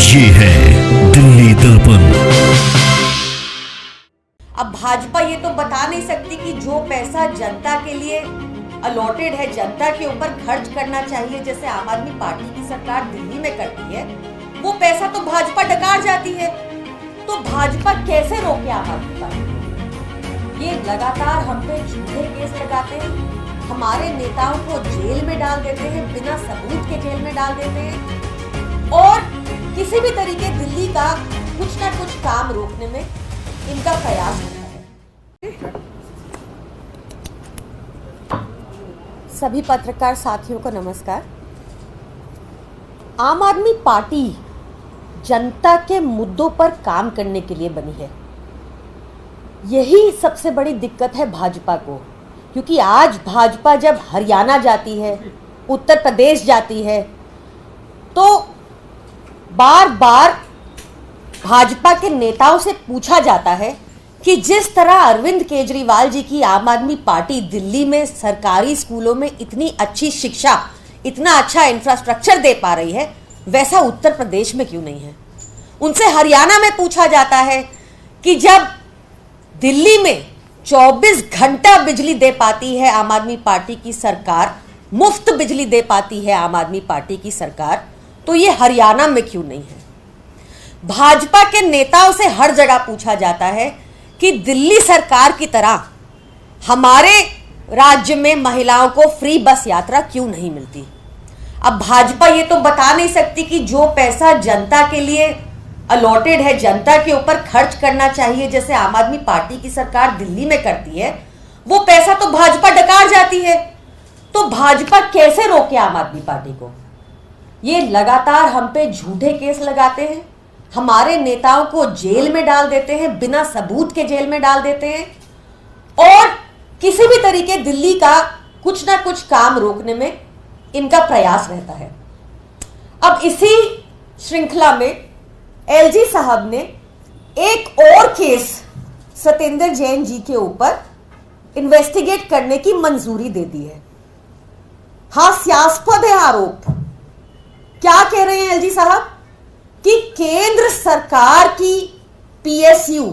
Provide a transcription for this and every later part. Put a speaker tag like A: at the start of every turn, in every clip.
A: ये है दिल्ली दर्पण।
B: अब भाजपा ये तो बता नहीं सकती कि जो पैसा जनता के लिए अलॉटेड है, जनता के ऊपर खर्च करना चाहिए, जैसे आम आदमी पार्टी की सरकार दिल्ली में करती है, वो पैसा तो भाजपा डकार जाती है। तो भाजपा कैसे रोके आम आदमी पार्टी? ये लगातार हम पे झूठे केस लगाते हैं, हमारे नेताओं को जेल में डाल देते हैं, बिना सबूत के जेल में डाल देते हैं, और किसी भी तरीके दिल्ली का कुछ ना कुछ काम रोकने में इनका प्रयास होता है। सभी पत्रकार साथियों को नमस्कार। आम आदमी पार्टी जनता के मुद्दों पर काम करने के लिए बनी है। यही सबसे बड़ी दिक्कत है भाजपा को, क्योंकि आज भाजपा जब हरियाणा जाती है, उत्तर प्रदेश जाती है, तो बार बार भाजपा के नेताओं से पूछा जाता है कि जिस तरह अरविंद केजरीवाल जी की आम आदमी पार्टी दिल्ली में सरकारी स्कूलों में इतनी अच्छी शिक्षा, इतना अच्छा इंफ्रास्ट्रक्चर दे पा रही है, वैसा उत्तर प्रदेश में क्यों नहीं है। उनसे हरियाणा में पूछा जाता है कि जब दिल्ली में 24 घंटा बिजली दे पाती है आम आदमी पार्टी की सरकार, मुफ्त बिजली दे पाती है आम आदमी पार्टी की सरकार, तो ये हरियाणा में क्यों नहीं है। भाजपा के नेताओं से हर जगह पूछा जाता है कि दिल्ली सरकार की तरह हमारे राज्य में महिलाओं को फ्री बस यात्रा क्यों नहीं मिलती। अब भाजपा ये तो बता नहीं सकती कि जो पैसा जनता के लिए अलॉटेड है, जनता के ऊपर खर्च करना चाहिए, जैसे आम आदमी पार्टी की सरकार दिल्ली में करती है, वो पैसा तो भाजपा डकार जाती है। तो भाजपा कैसे रोके आम आदमी पार्टी को? ये लगातार हम पे झूठे केस लगाते हैं, हमारे नेताओं को जेल में डाल देते हैं, बिना सबूत के जेल में डाल देते हैं, और किसी भी तरीके दिल्ली का कुछ ना कुछ काम रोकने में इनका प्रयास रहता है। अब इसी श्रृंखला में एलजी साहब ने एक और केस सत्येंद्र जैन जी के ऊपर इन्वेस्टिगेट करने की मंजूरी दे दी है। हास्यास्पद है आरोप। क्या कह रहे हैं एलजी साहब कि केंद्र सरकार की पीएसयू,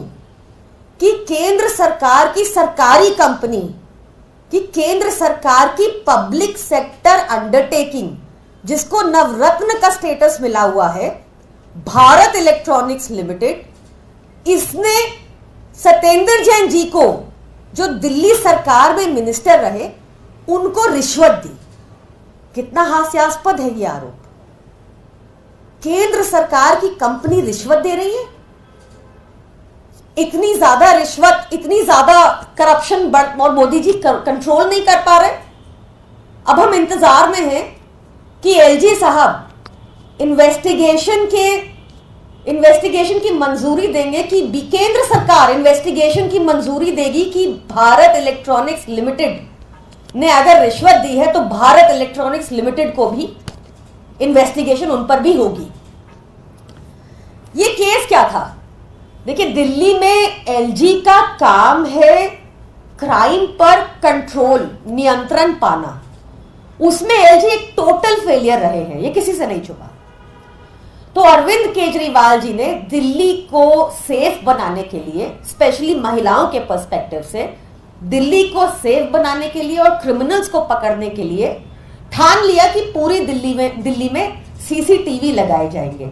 B: कि केंद्र सरकार की सरकारी कंपनी, कि केंद्र सरकार की पब्लिक सेक्टर अंडरटेकिंग, जिसको नवरत्न का स्टेटस मिला हुआ है, भारत इलेक्ट्रॉनिक्स लिमिटेड, इसने सत्येंद्र जैन जी को, जो दिल्ली सरकार में मिनिस्टर रहे, उनको रिश्वत दी। कितना हास्यास्पद है ये आरोप। केंद्र सरकार की कंपनी रिश्वत दे रही है। इतनी ज्यादा रिश्वत, इतनी ज्यादा करप्शन और मोदी जी कंट्रोल नहीं कर पा रहे। अब हम इंतजार में हैं कि एलजी साहब इन्वेस्टिगेशन की मंजूरी देंगे, कि केंद्र सरकार इन्वेस्टिगेशन की मंजूरी देगी कि भारत इलेक्ट्रॉनिक्स लिमिटेड ने अगर रिश्वत दी है तो भारत इलेक्ट्रॉनिक्स लिमिटेड को भी इन्वेस्टिगेशन उन पर भी होगी। ये केस क्या था? देखिए, दिल्ली में एलजी का काम है क्राइम पर कंट्रोल, नियंत्रण पाना। उसमें एलजी एक टोटल फेलियर रहे हैं, ये किसी से नहीं छुपा। तो अरविंद केजरीवाल जी ने दिल्ली को सेफ बनाने के लिए, स्पेशली महिलाओं के पर्सपेक्टिव से, दिल्ली को सेफ बनाने के लिए और क्रिमिनल्स को पकड़ने के लिए ठान लिया कि पूरी दिल्ली में सीसीटीवी लगाए जाएंगे।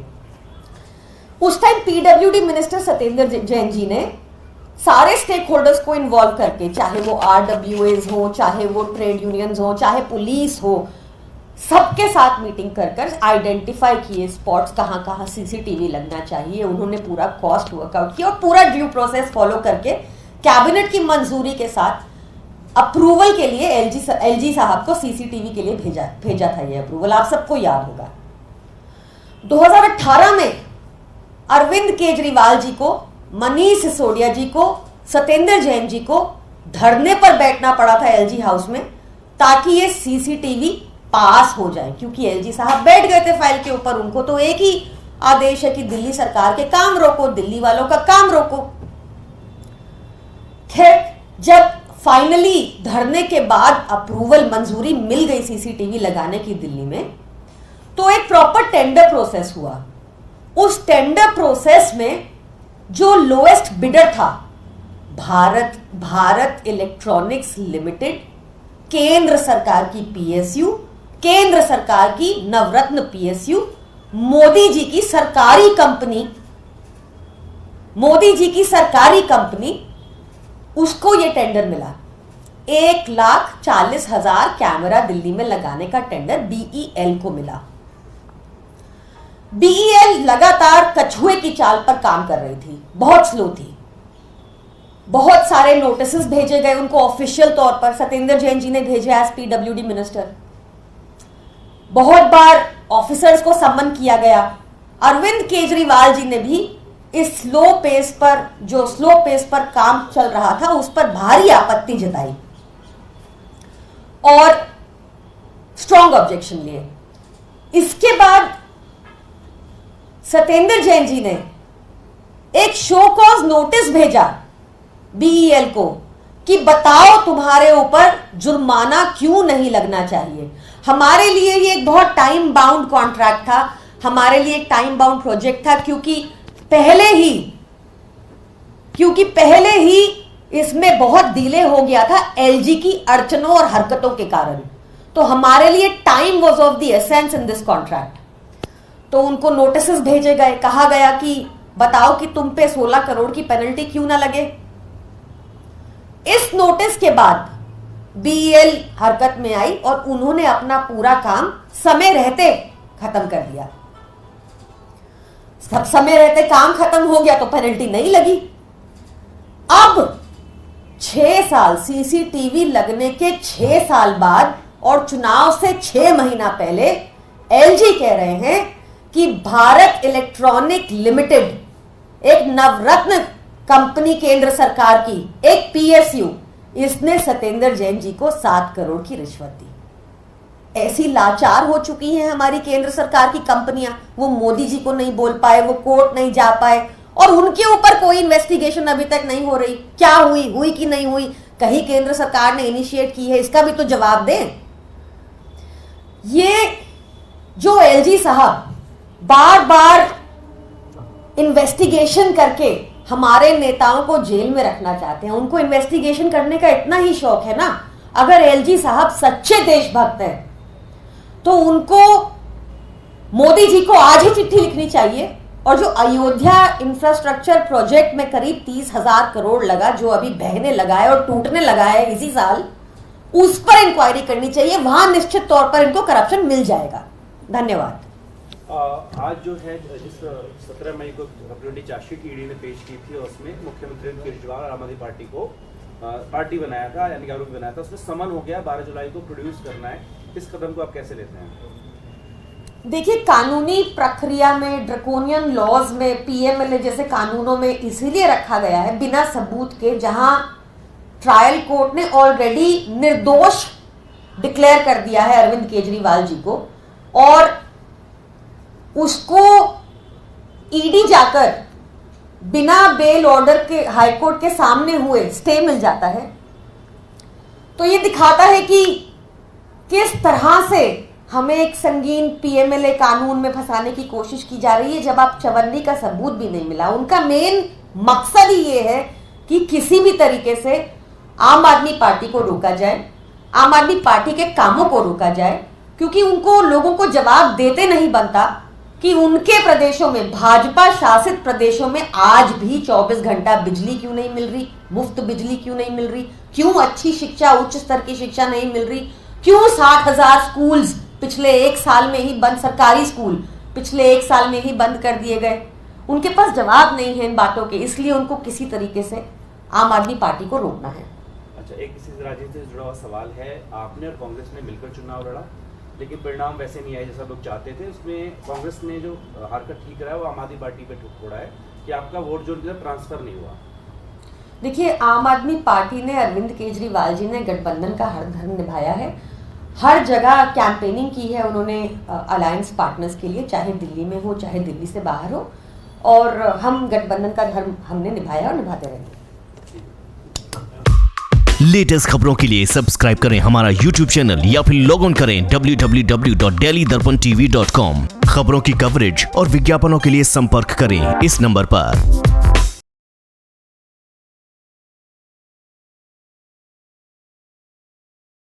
B: उस time PWD minister Satyendra Jain ji ने सारे स्टेक होल्डर्स को इन्वॉल्व करके, चाहे वो आरडब्ल्यूएज हो, चाहे वो ट्रेड यूनियंस हो, चाहे पुलिस हो, सबके साथ मीटिंग कर आइडेंटिफाई किए स्पॉट्स, कहां कहां सीसीटीवी लगना चाहिए। उन्होंने पूरा कॉस्ट वर्कआउट किया और पूरा ड्यू प्रोसेस फॉलो करके कैबिनेट की मंजूरी के साथ अप्रूवल के लिए एलजी साहब को सीसीटीवी के लिए भेजा था। ये अप्रूवल आप सबको याद होगा। 2018 में अरविंद केजरीवाल जी को, मनीष सिसोदिया जी को, सत्येंद्र जैन जी को धरने पर बैठना पड़ा था एलजी हाउस में, ताकि ये सीसीटीवी पास हो जाए, क्योंकि एलजी साहब बैठ गए थे फाइल के ऊपर। उनको तो एक ही आदेश है कि दिल्ली सरकार के काम रोको, दिल्ली वालों का काम रोको। खैर, जब फाइनली धरने के बाद अप्रूवल, मंजूरी मिल गई सीसीटीवी लगाने की दिल्ली में, तो एक प्रॉपर टेंडर प्रोसेस हुआ उस टेंडर प्रोसेस में जो लोएस्ट बिडर था, भारत इलेक्ट्रॉनिक्स लिमिटेड, केंद्र सरकार की पीएसयू, केंद्र सरकार की नवरत्न पीएसयू, मोदी जी की सरकारी कंपनी, उसको यह टेंडर मिला। 1,40,000 कैमरा दिल्ली में लगाने का टेंडर बीईएल को मिला। बीईएल लगातार कछुए की चाल पर काम कर रही थी, बहुत स्लो थी। बहुत सारे नोटिस भेजे गए उनको ऑफिशियल तौर पर, सत्येंद्र जैन जी ने भेजे एज पीडब्ल्यूडी मिनिस्टर। बहुत बार ऑफिसर्स को सम्मन किया गया। अरविंद केजरीवाल जी ने भी इस स्लो पेस पर काम चल रहा था उस पर भारी आपत्ति जताई और स्ट्रॉन्ग ऑब्जेक्शन लिए। इसके बाद सत्येंद्र जैन जी ने एक शो कॉज नोटिस भेजा बीईएल को कि बताओ तुम्हारे ऊपर जुर्माना क्यों नहीं लगना चाहिए। हमारे लिए ये एक बहुत टाइम बाउंड कॉन्ट्रैक्ट था, हमारे लिए एक टाइम बाउंड प्रोजेक्ट था, क्योंकि पहले ही इसमें बहुत डिले हो गया था एलजी की अड़चनों और हरकतों के कारण। तो हमारे लिए time was of the essence in this contract. तो उनको नोटिस भेजे गए, कहा गया कि बताओ कि तुम पे 16 करोड़ की पेनल्टी क्यों ना लगे। इस नोटिस के बाद बीईएल हरकत में आई और उन्होंने अपना पूरा काम समय रहते खत्म कर दिया। सब समय रहते काम खत्म हो गया तो पेनल्टी नहीं लगी। अब 6 साल, सीसीटीवी लगने के 6 साल बाद और चुनाव से 6 महीना पहले एलजी कह रहे हैं कि भारत इलेक्ट्रॉनिक लिमिटेड, एक नवरत्न कंपनी केंद्र सरकार की, एक पीएसयू, इसने सत्येंद्र जैन जी को 7 करोड़ की रिश्वत दी। ऐसी लाचार हो चुकी हैं हमारी केंद्र सरकार की कंपनियां, वो मोदी जी को नहीं बोल पाए, वो कोर्ट नहीं जा पाए और उनके ऊपर कोई इन्वेस्टिगेशन अभी तक नहीं हो रही। क्या हुई कि नहीं हुई, कहीं केंद्र सरकार ने इनिशिएट की है, इसका भी तो जवाब दें। ये जो एलजी साहब बार बार इन्वेस्टिगेशन करके हमारे नेताओं को जेल में रखना चाहते हैं, उनको इन्वेस्टिगेशन करने का इतना ही शौक है ना। अगर एलजी साहब सच्चे देशभक्त हैं तो उनको मोदी जी को आज ही चिट्ठी लिखनी चाहिए और जो अयोध्या इंफ्रास्ट्रक्चर प्रोजेक्ट में करीब 30,000 करोड़ लगा, जो अभी बहने लगा है और टूटने लगा है इसी साल, उस पर इंक्वायरी करनी चाहिए। वहां निश्चित तौर पर इनको करप्शन मिल जाएगा। धन्यवाद।
C: आज जो है जिस 17 मई को अपनी चार्जशीट ईडी ने पेश की थी और उसमें मुख्यमंत्री केजरीवाल और आम आदमी पार्टी को पार्टी बनाया था, यानी आरोपी बनाया था, उसमें समन हो गया 12 जुलाई को प्रोड्यूस करना है। इस कदम को आप कैसे लेते हैं?
B: देखिए, कानूनी प्रक्रिया में, ड्रकोनियन लॉज में, पीएमएलए जैसे कानूनों में इसीलिए रखा गया है बिना सबूत के, जहां ट्रायल कोर्ट ने ऑलरेडी निर्दोष डिक्लेयर कर दिया है अरविंद केजरीवाल जी को और उसको ईडी जाकर बिना बेल ऑर्डर के हाईकोर्ट के सामने हुए स्टे मिल जाता है। तो ये दिखाता है कि किस तरह से हमें एक संगीन पीएमएलए कानून में फंसाने की कोशिश की जा रही है, जब आप चवन्नी का सबूत भी नहीं मिला। उनका मेन मकसद ही ये है कि किसी भी तरीके से आम आदमी पार्टी को रोका जाए, आम आदमी पार्टी के कामों को रोका जाए, क्योंकि उनको लोगों को जवाब देते नहीं बनता कि उनके प्रदेशों में, भाजपा शासित प्रदेशों में आज भी 24 घंटा बिजली क्यों नहीं मिल रही, मुफ्त बिजली क्यों नहीं मिल रही, क्यों अच्छी शिक्षा, उच्च स्तर की शिक्षा नहीं मिल रही, क्यों 60,000 स्कूल्स पिछले 1 साल में ही बंद, सरकारी स्कूल पिछले 1 साल में ही बंद कर दिए गए। उनके पास जवाब नहीं है इन बातों के, इसलिए उनको किसी तरीके से आम आदमी पार्टी को रोकना है।
C: अच्छा, एक किसी राजनीति से जुड़ा हुआ सवाल है। आपने और कांग्रेस ने मिलकर चुनाव लड़ा, लेकिन परिणाम वैसे नहीं आए जैसा लोग चाहते थे। उसमें कांग्रेस ने जो हार का ठीक रहा है वो आम आदमी पार्टी पे ठोड़ा है कि आपका वोट जो ट्रांसफर नहीं हुआ।
B: देखिए, आम आदमी पार्टी ने, अरविंद केजरीवाल जी ने गठबंधन का हर धर्म निभाया है, हर जगह कैंपेनिंग की है उन्होंने अलायंस पार्टनर्स के लिए, चाहे दिल्ली में हो चाहे दिल्ली से बाहर हो, और हम गठबंधन का धर्म हमने निभाया और निभाते रहेंगे।
A: लेटेस्ट खबरों के लिए सब्सक्राइब करें हमारा YouTube चैनल या फिर लॉग ऑन करें www.delhidarpantv.com। खबरों की कवरेज और विज्ञापनों के लिए संपर्क करें इस नंबर पर।